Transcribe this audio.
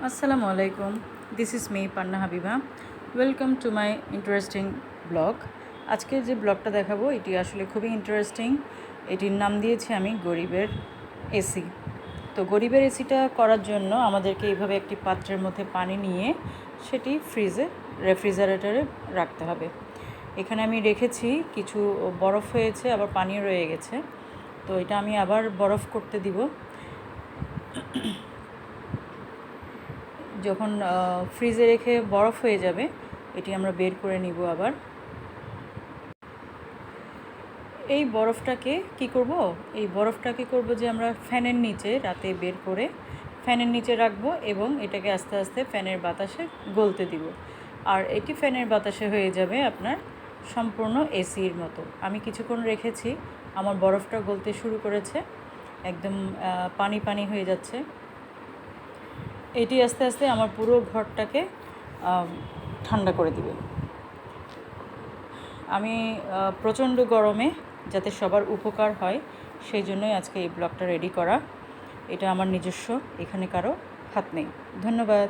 Assalamu alaikum. This is me Panna Habiba. Welcome to my interesting blog. আজকে যে ব্লগটা দেখাবো এটি আসলে খুবই ইন্টারেস্টিং। এটির নাম দিয়েছি আমি গরিবের এসি। তো গরিবের এসিটা করার জন্য আমাদেরকে এইভাবে একটি পাত্রের মধ্যে পানি নিয়ে সেটি রেফ্রিজারেটরে রাখতে হবে। এখানে আমি রেখেছি, কিছু বরফ হয়েছে আবার পানিও রয়ে গেছে। তো এটা আমি আবার বরফ করতে দিব। যখন ফ্রিজে রেখে বরফ হয়ে যাবে এটি আমরা বের করে নিব। আবার এই বরফটাকে কি করব? এই বরফটাকে করব যে আমরা ফ্যানের নিচে রাতে বের করে ফ্যানের নিচে রাখবো এবং এটাকে আস্তে আস্তে ফ্যানের বাতাসে গলতে দিব। আর এটি ফ্যানের বাতাসে হয়ে যাবে আপনার সম্পূর্ণ এসির মতো। আমি কিছুক্ষণ রেখেছি, আমার বরফটা গলতে শুরু করেছে, একদম পানি পানি হয়ে যাচ্ছে। এটি আস্তে আস্তে আমার পুরো ঘরটাকে ঠান্ডা করে দিবে। আমি প্রচণ্ড গরমে যাতে সবার উপকার হয় সেই জন্যই আজকে এই ব্লগটা রেডি করা। এটা আমার নিজস্ব, এখানে কারো হাত নেই। ধন্যবাদ।